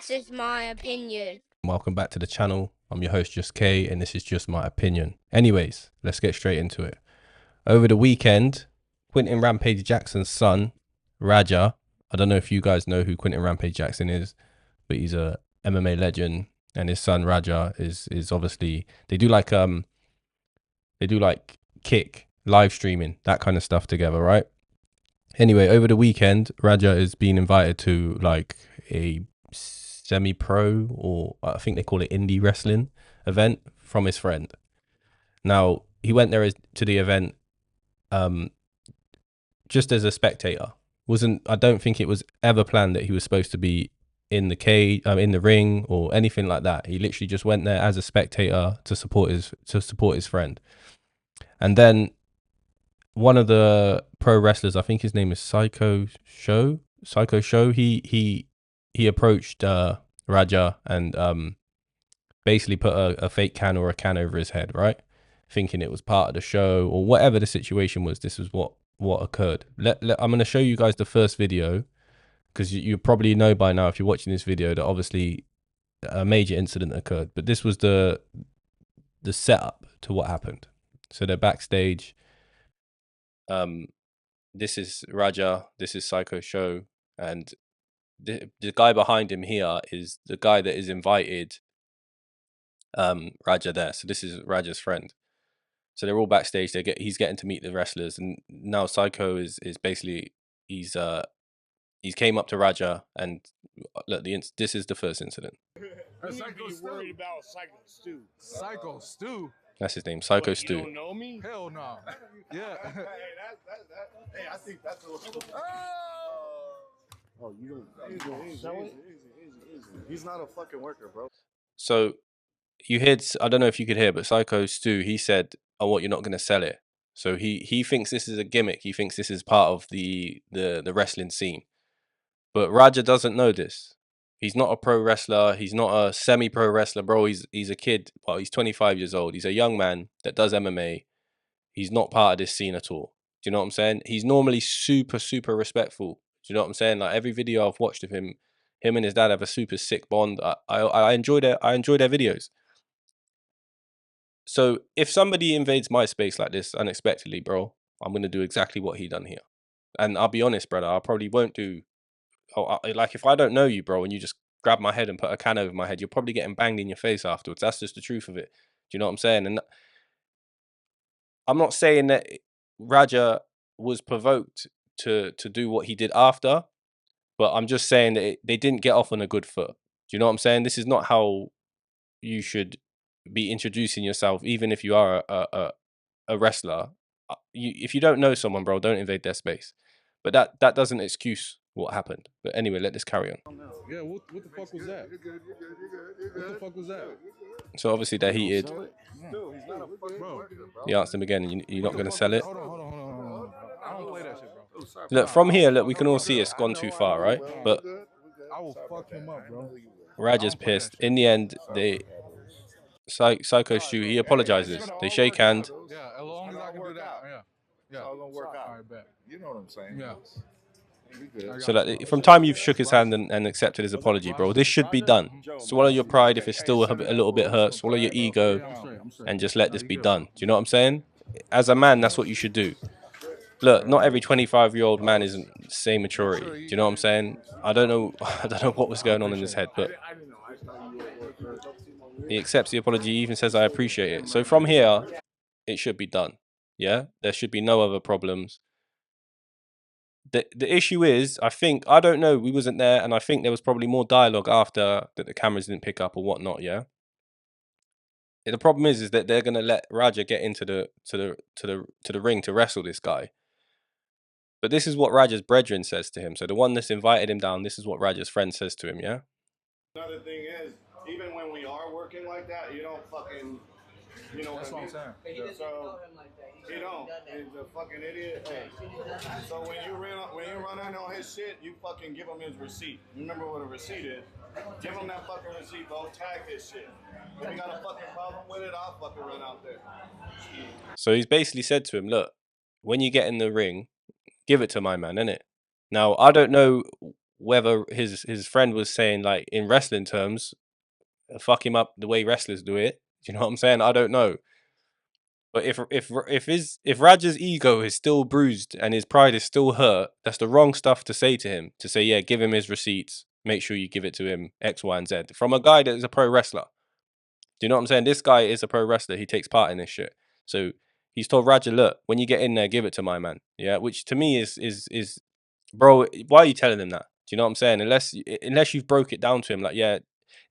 That's just my opinion. Welcome back to the channel. I'm your host, Just K, and this is just my opinion. Anyways, let's get straight into it. Over the weekend, Quentin Rampage Jackson's son, Raja, I don't know if you guys know who Quentin Rampage Jackson is, but he's a MMA legend, and his son Raja is obviously they do like kick live streaming, that kind of stuff together, right? Anyway, over the weekend, Raja is being invited to like a semi-pro, or I think they call it indie wrestling event, from his friend. Now he went there to the event just as a spectator. I don't think it was ever planned that he was supposed to be in the cage, in the ring, or anything like that. He literally just went there as a spectator to support his friend. And then one of the pro wrestlers, I think his name is Psycho Show. He approached Raja and basically put a fake can or a can over his head, right? Thinking it was part of the show or whatever the situation was. This was what occurred. I'm going to show you guys the first video, because you probably know by now, if you're watching this video, that obviously a major incident occurred. But this was the setup to what happened. So they're backstage. This is Raja, this is Psycho Show, and the guy behind him here is the guy that is invited Raja there. So this is Raja's friend. So they're all backstage. He's getting to meet the wrestlers, and now Psycho is basically he's came up to Raja, and look, this is the first incident. Psycho worried about Psycho Stu. Psycho Stu? That's his name, Psycho Stu. You don't know me? Hell no. Yeah. Hey, I think that's a little. Oh, you don't sell it? Easy. He's not a fucking worker, bro. So you heard, I don't know if you could hear, but Psycho Stu, he said, "Oh, what, you're not going to sell it?" So he thinks this is a gimmick. He thinks this is part of the wrestling scene. But Raja doesn't know this. He's not a pro wrestler. He's not a semi-pro wrestler, bro. He's a kid. Well, he's 25 years old. He's a young man that does MMA. He's not part of this scene at all. Do you know what I'm saying? He's normally super, super respectful. Do you know what I'm saying? Like every video I've watched of him and his dad have a super sick bond. I enjoy their videos. So if somebody invades my space like this unexpectedly, bro, I'm gonna do exactly what he done here. And I'll be honest, brother, I probably won't do. Like if I don't know you, bro, and you just grab my head and put a can over my head, you're probably getting banged in your face afterwards. That's just the truth of it. Do you know what I'm saying? And I'm not saying that Raja was provoked to do what he did after, but I'm just saying that they didn't get off on a good foot. Do you know what I'm saying? This is not how you should be introducing yourself, even if you are a wrestler. If you don't know someone, bro, don't invade their space. But that doesn't excuse what happened. But anyway, let this carry on. Yeah, what the fuck was that? What the fuck was that? So obviously they're heated. He asked him again, you're not going to sell it? Hold on. I don't play that shit, bro. Look, from here, look, we can all see it's gone too far, right? But I will fuck him up, bro. Raja's pissed. In the end, Psycho Stu, he apologizes. They shake hand. Yeah, as long as I can do that. Yeah. It's all gonna work out. All right, bet. You know what I'm saying? Yeah. So that from time you've shook his hand and accepted his apology, bro, this should be done. Swallow your pride if it's still a little bit hurt. Swallow your ego and just let this be done. Do you know what I'm saying? As a man, that's what you should do. Look, not every 25-year-old man is the same maturity. Do you know what I'm saying? I don't know what was going on in his head, but he accepts the apology. He even says, "I appreciate it." So from here, it should be done. Yeah, there should be no other problems. The issue is, I don't know, we wasn't there, and I think there was probably more dialogue after that the cameras didn't pick up or whatnot. Yeah. The problem is that they're gonna let Raja get into the ring to wrestle this guy. But this is what Raja's brethren says to him. So the one that's invited him down, this is what Raja's friend says to him. Yeah. Another thing is, even when we are working like that, you don't fucking, you know. That's what I'm saying. So he don't. He's a fucking idiot. Hey. So when you run in on his shit, you fucking give him his receipt. You remember what a receipt is? Give him that fucking receipt, bro. Tag his shit. If you got a fucking problem with it, I'll fucking run out there. So he's basically said to him, "Look, when you get in the ring, give it to my man, innit? Now I don't know whether his friend was saying like in wrestling terms, fuck him up the way wrestlers do it. Do you know what I'm saying? I don't know. But if Raja's ego is still bruised and his pride is still hurt, that's the wrong stuff to say to him. To say, yeah, give him his receipts. Make sure you give it to him X, Y, and Z from a guy that is a pro wrestler. Do you know what I'm saying? This guy is a pro wrestler. He takes part in this shit. So he's told Raja, look, when you get in there, give it to my man. Yeah, which to me is, bro. Why are you telling him that? Do you know what I'm saying? Unless you've broke it down to him, like, yeah,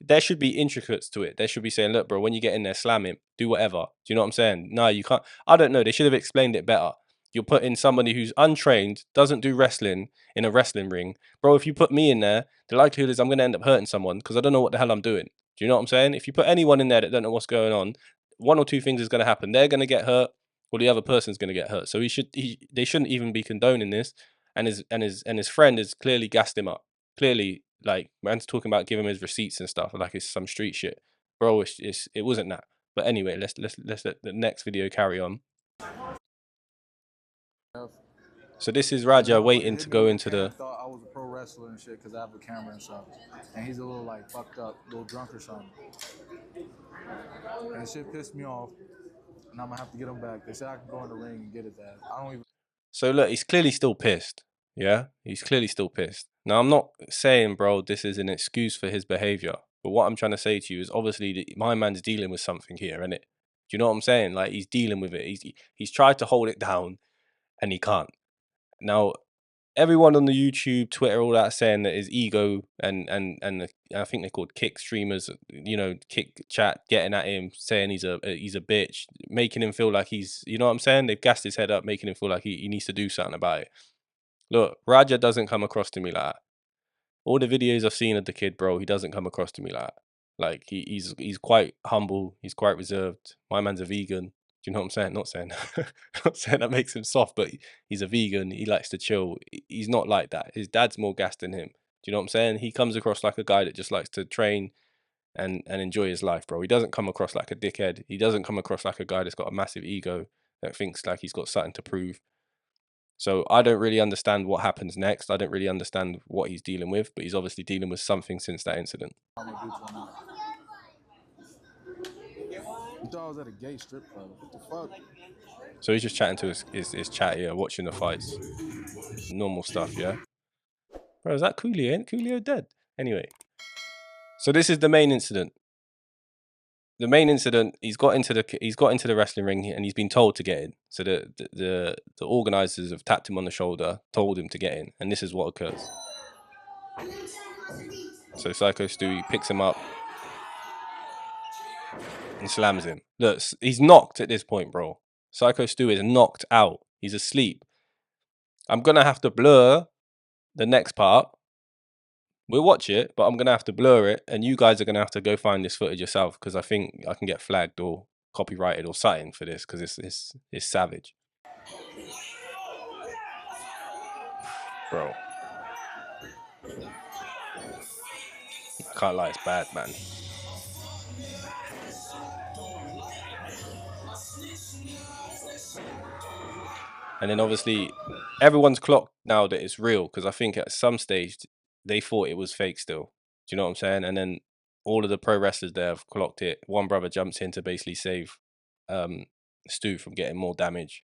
there should be intricates to it. They should be saying, look, bro, when you get in there, slam him, do whatever. Do you know what I'm saying? No, you can't. I don't know. They should have explained it better. You're putting somebody who's untrained, doesn't do wrestling in a wrestling ring. Bro, if you put me in there, the likelihood is I'm going to end up hurting someone because I don't know what the hell I'm doing. Do you know what I'm saying? If you put anyone in there that don't know what's going on, one or two things is going to happen. They're going to get hurt or the other person's going to get hurt. So they shouldn't even be condoning this. And his friend has clearly gassed him up. Clearly, like, man's talking about giving him his receipts and stuff like it's some street shit. Bro, it wasn't that. But anyway, let's let the next video carry on. So this is Raja waiting to go into the. Thought I was a pro wrestler and shit because I have a camera and stuff, and he's a little like fucked up, a little drunk or something. And shit pissed me off, and I'm gonna have to get him back. They said I can go in the ring and get his ass. I don't even. So look, he's clearly still pissed. Yeah, he's clearly still pissed. Now I'm not saying, bro, this is an excuse for his behavior. But what I'm trying to say to you is obviously my man's dealing with something here, innit? Do you know what I'm saying? Like he's dealing with it. He's tried to hold it down, and he can't. Now, everyone on the YouTube, Twitter, all that saying that his ego and I think they're called kick streamers, you know, kick chat, getting at him, saying he's a bitch, making him feel like he's, you know what I'm saying? They've gassed his head up, making him feel like he needs to do something about it. Look, Raja doesn't come across to me like that. All the videos I've seen of the kid, bro, he doesn't come across to me like that. Like he's quite humble, he's quite reserved. My man's a vegan. Do you know what I'm saying? Not saying not saying that makes him soft, but he's a vegan. He likes to chill. He's not like that. His dad's more gassed than him. Do you know what I'm saying? He comes across like a guy that just likes to train and enjoy his life, bro. He doesn't come across like a dickhead. He doesn't come across like a guy that's got a massive ego that thinks like he's got something to prove. So I don't really understand what happens next. I don't really understand what he's dealing with, but he's obviously dealing with something since that incident. You thought I was at a gay strip club. What the fuck? So he's just chatting to his chat here, watching the fights. Normal stuff, yeah? Bro, is that Coolio? Ain't Coolio dead? Anyway. So this is the main incident. The main incident, he's got into the wrestling ring and he's been told to get in. So the organizers have tapped him on the shoulder, told him to get in, and this is what occurs. So Psycho Stewie picks him up and slams him. Look, he's knocked at this point, bro. Psycho Stewie is knocked out. He's asleep. I'm gonna have to blur the next part. We'll watch it, but I'm gonna have to blur it, and you guys are gonna have to go find this footage yourself because I think I can get flagged or copyrighted or something for this because it's savage, bro. I can't lie, it's bad, man. And then obviously everyone's clocked now that it's real because I think at some stage they thought it was fake still. Do you know what I'm saying? And then all of the pro wrestlers there have clocked it. One brother jumps in to basically save Stu from getting more damage.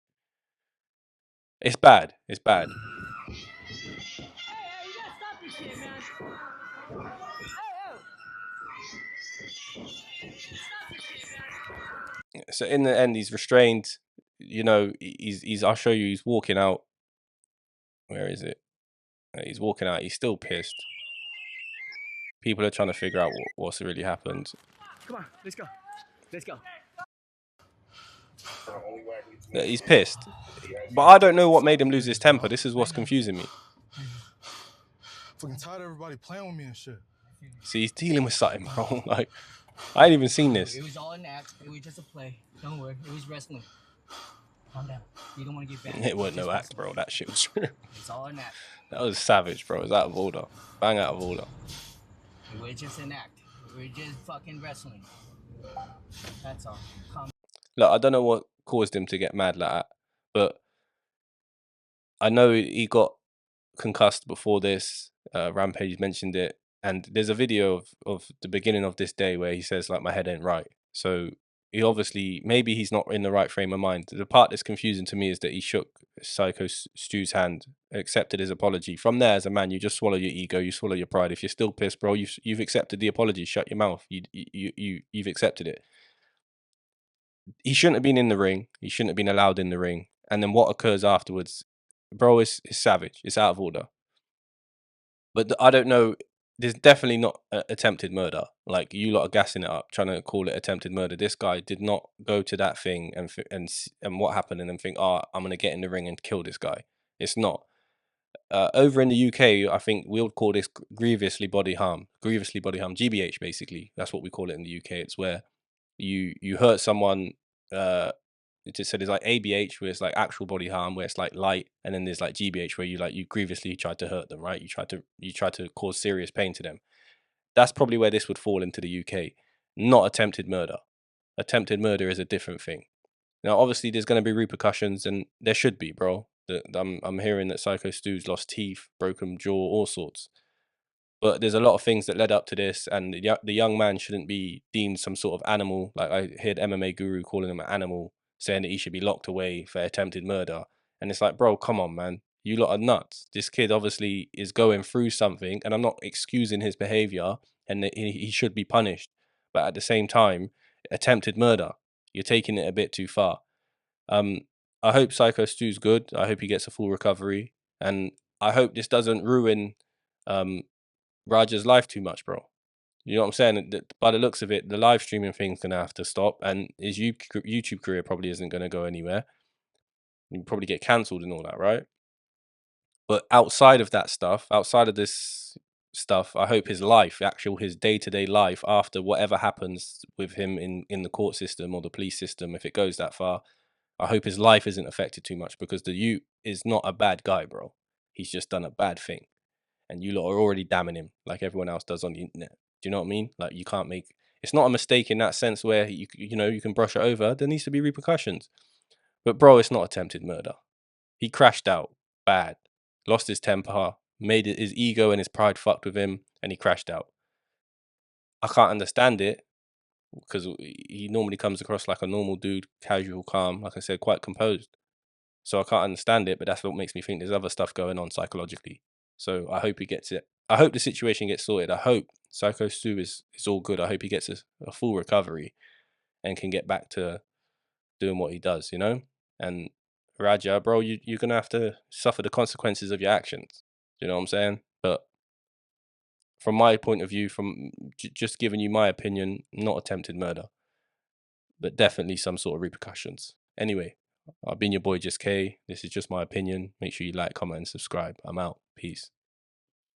It's bad. It's bad. So in the end, he's restrained. You know, he's. I'll show you. He's walking out. Where is it? He's walking out. He's still pissed. People are trying to figure out what's really happened. Come on, let's go. Let's go. He's pissed. But I don't know what made him lose his temper. This is what's confusing me. Fucking tired of everybody playing with me and shit. See, he's dealing with something, bro. Like, I ain't even seen this. It was all an act. It was just a play. Don't worry. It was wrestling. Calm down. You don't want to get back. It wasn't no act, bro. That shit was real. It's all an act. That was savage, bro. It was out of order. Bang out of order. It was just an act. We're just fucking wrestling. That's all. Look, I don't know what caused him to get mad like that, but I know he got concussed before this. Rampage mentioned it, and there's a video of the beginning of this day where he says like my head ain't right. So he obviously, maybe he's not in the right frame of mind. The part that's confusing to me is that he shook Psycho Stu's hand, accepted his apology. From there, as a man, you just swallow your ego, you swallow your pride. If you're still pissed, bro, you've accepted the apology. Shut your mouth. You've accepted it. He shouldn't have been in the ring. He shouldn't have been allowed in the ring. And then what occurs afterwards, bro, is savage. It's out of order. But I don't know. There's definitely not attempted murder. Like, you lot are gassing it up, trying to call it attempted murder. This guy did not go to that thing and what happened and then think, oh, I'm gonna get in the ring and kill this guy. It's not. Over in the UK, I think we'll call this grievously body harm. Grievously body harm, GBH basically. That's what we call it in the UK. It's where you hurt someone. It just said it's like ABH, where it's like actual body harm, where it's like light, and then there's like GBH, where you grievously tried to hurt them, right? You try to cause serious pain to them. That's probably where this would fall into the UK, not attempted murder. Attempted murder is a different thing. Now, obviously, there's going to be repercussions, and there should be, bro. I'm hearing that Psycho Stu's lost teeth, broken jaw, all sorts. But there's a lot of things that led up to this, and the young man shouldn't be deemed some sort of animal. Like, I heard MMA Guru calling him an animal, saying that he should be locked away for attempted murder. And it's like, bro, come on, man. You lot are nuts. This kid obviously is going through something, and I'm not excusing his behavior, and that he should be punished. But at the same time, attempted murder, you're taking it a bit too far. I hope Psycho Stu's good. I hope he gets a full recovery, and I hope this doesn't ruin Raja's life too much, bro. You know what I'm saying? By the looks of it, the live streaming thing's gonna have to stop, and his YouTube career probably isn't gonna go anywhere. You probably get cancelled and all that, right? But outside of that stuff, outside of this stuff, I hope his life, his day-to-day life after whatever happens with him in the court system or the police system, if it goes that far, I hope his life isn't affected too much, because the Ute is not a bad guy, bro. He's just done a bad thing. And you lot are already damning him like everyone else does on the internet. Do you know what I mean? Like, you can't make... It's not a mistake in that sense where you can brush it over. There needs to be repercussions. But, bro, it's not attempted murder. He crashed out bad, lost his temper, made his ego and his pride fucked with him, and he crashed out. I can't understand it, because he normally comes across like a normal dude, casual, calm, like I said, quite composed. So I can't understand it, but that's what makes me think there's other stuff going on psychologically. So I hope he gets it. I hope the situation gets sorted. I hope Psycho Stu is all good. I hope he gets a full recovery and can get back to doing what he does, And Raja, bro, you're going to have to suffer the consequences of your actions. You know what I'm saying? But from my point of view, from just giving you my opinion, not attempted murder, but definitely some sort of repercussions. Anyway, I've been your boy Just K. This is just my opinion. Make sure you like, comment, and subscribe. I'm out. Peace.